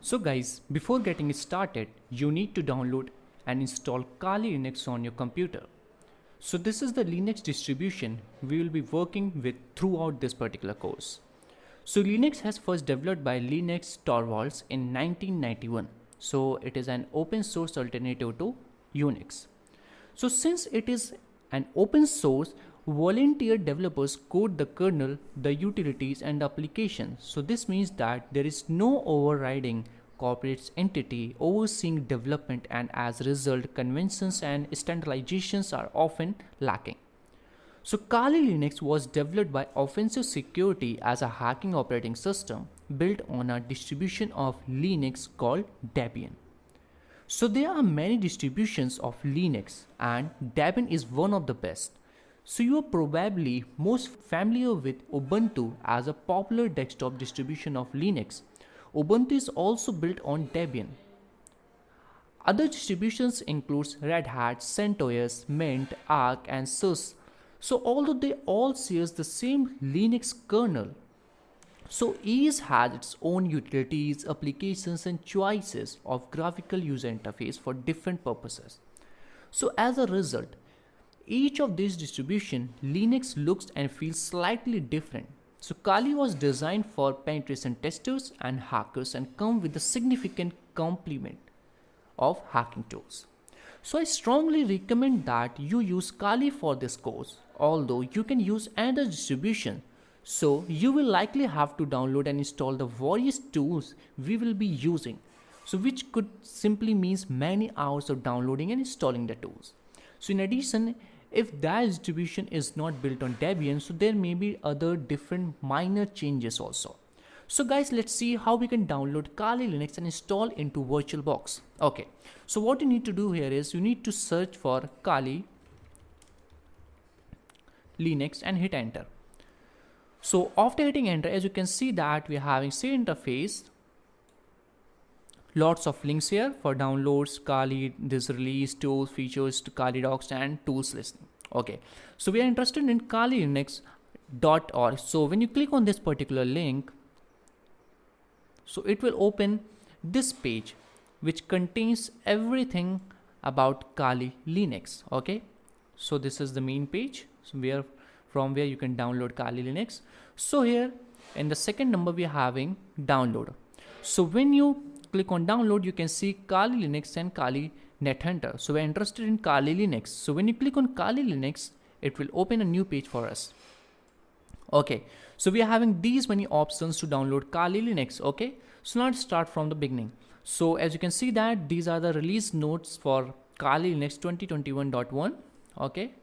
So guys, before getting started, you need to download and install Kali Linux on your computer. So this is the Linux distribution we will be working with throughout this particular course. So Linux has first developed by Linus Torvalds in 1991. So it is an open source alternative to Unix. So since it is an open source, volunteer developers code the kernel, the utilities and applications. So this means that there is no overriding corporate entity overseeing development, and as a result conventions and standardizations are often lacking. So Kali Linux was developed by Offensive Security as a hacking operating system built on a distribution of Linux called Debian. So there are many distributions of Linux and Debian is one of the best. So you are probably most familiar with Ubuntu as a popular desktop distribution of Linux. Ubuntu is also built on Debian. Other distributions includes Red Hat, CentOS, Mint, Arch and SUSE. So although they all share the same Linux kernel, so each has its own utilities, applications and choices of graphical user interface for different purposes. So as a result, each of these distributions, Linux looks and feels slightly different. So Kali was designed for penetration testers and hackers and come with a significant complement of hacking tools. So I strongly recommend that you use Kali for this course, although you can use another distribution. So you will likely have to download and install the various tools we will be using. So which could simply means many hours of downloading and installing the tools. So in addition, if that distribution is not built on Debian, so there may be other different minor changes also. So guys, let's see how we can download Kali Linux and install into VirtualBox. Okay, so what you need to do here is you need to search for Kali Linux and hit enter. So after hitting enter, as you can see that we are having same interface, lots of links here for downloads, Kali, this release, tools, features, to Kali docs and tools listing. Okay, so we are interested in Kali Linux.org. So when you click on this particular link, so it will open this page which contains everything about Kali Linux. Okay, so this is the main page, so from where you can download Kali Linux. So here in the second number we are having download. So when you click on download, you can see Kali Linux and Kali NetHunter. So we're interested in Kali Linux. So when you click on Kali Linux, it will open a new page for us. Okay, so we are having these many options to download Kali Linux. Okay, so now let's start from the beginning. So as you can see that these are the release notes for Kali Linux 2021.1. Okay,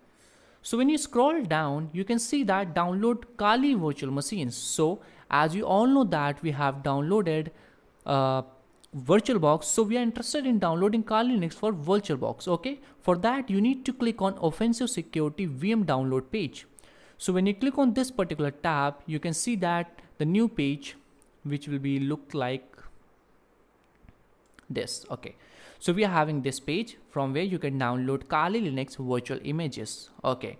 so when you scroll down, you can see that download Kali virtual machines. So as you all know that we have downloaded VirtualBox, so we are interested in downloading Kali Linux for VirtualBox. Okay, for that you need to click on Offensive Security VM download page. So when you click on this particular tab, you can see that the new page which will be look like this. Okay, so we are having this page from where you can download Kali Linux virtual images. Okay,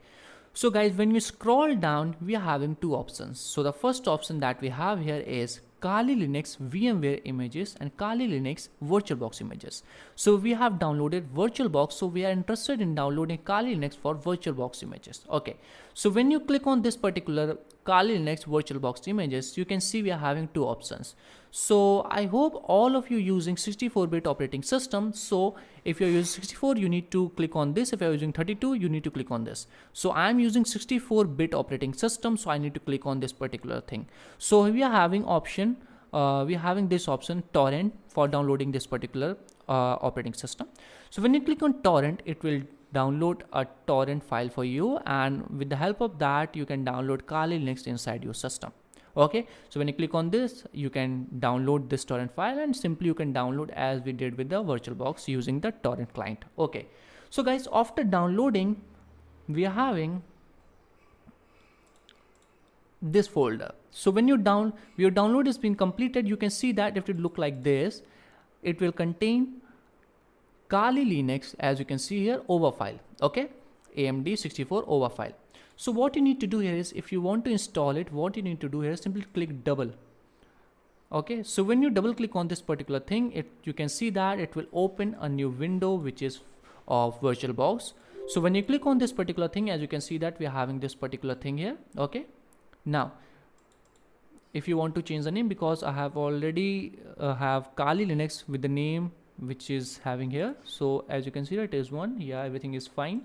so guys, when you scroll down, we are having two options. So the first option that we have here is Kali Linux VMware images and Kali Linux VirtualBox images. So we have downloaded VirtualBox, so we are interested in downloading Kali Linux for VirtualBox images. Okay, so when you click on this particular Kali Linux VirtualBox images, you can see we are having two options. So I hope all of you using 64-bit operating system. So if you're using 64, you need to click on this. If you're using 32, you need to click on this. So I'm using 64-bit operating system, so I need to click on this particular thing. So we are having option, we are having this option torrent for downloading this particular operating system. So when you click on torrent, it will download a torrent file for you, and with the help of that you can download Kali Linux inside your system. Okay, so when you click on this, you can download this torrent file and simply you can download as we did with the VirtualBox using the torrent client. Okay, so guys, after downloading, we are having this folder. So when your download has been completed, you can see that if it look like this, it will contain Kali Linux, as you can see here, OVA file. Okay, AMD 64 OVA file. So what you need to do here is, if you want to install it, what you need to do here is simply click double Okay, so when you double click on this particular thing, you can see that it will open a new window which is of VirtualBox. So when you click on this particular thing, as you can see that we are having this particular thing here. Okay, now if you want to change the name, because I have already have Kali Linux with the name which is having here. So as you can see, it is one. Yeah, everything is fine.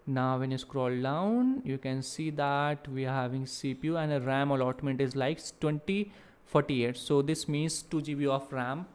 Now when you scroll down, you can see that we are having CPU and a RAM allotment is like 2048. So this means 2 GB of RAM.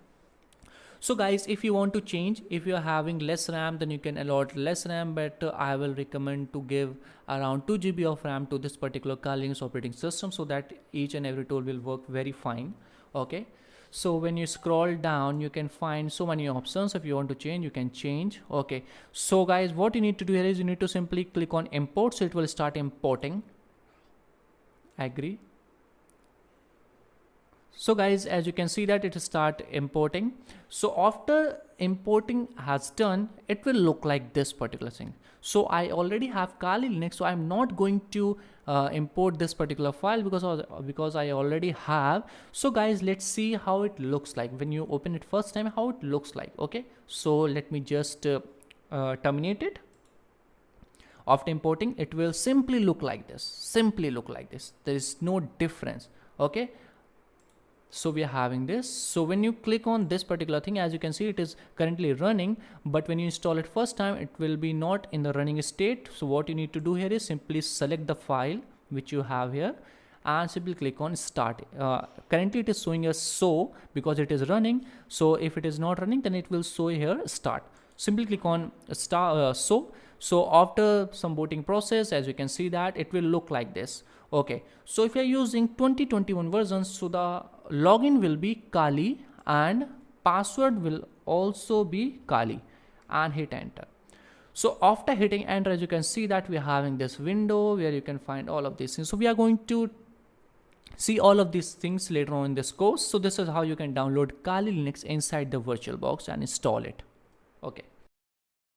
So guys, if you want to change, if you are having less RAM, then you can allot less RAM, but I will recommend to give around 2 GB of RAM to this particular Kali Linux operating system, so that each and every tool will work very fine. Okay, so when you scroll down, you can find so many options. If you want to change, you can change. Okay, so guys, what you need to do here is you need to simply click on import, so it will start importing. Agree. So guys, as you can see that it start importing. So after importing has done, it will look like this particular thing. So I already have Kali Linux, so I'm not going to import this particular file because I already have. So guys, let's see how it looks like when you open it first time, how it looks like. Okay, so let me just terminate it. After importing, it will simply look like this. There is no difference. Okay, so we are having this. So when you click on this particular thing, as you can see, it is currently running, but when you install it first time, it will be not in the running state. So what you need to do here is simply select the file which you have here and simply click on start. Currently it is showing us so because it is running. So if it is not running, then it will show here start. Simply click on start. So after some booting process, as you can see that it will look like this. Okay, so if you are using 2021 versions, so the login will be Kali and password will also be Kali, and hit enter. So after hitting enter, as you can see that we are having this window where you can find all of these things. So we are going to see all of these things later on in this course. So this is how you can download Kali Linux inside the VirtualBox and install it. Okay.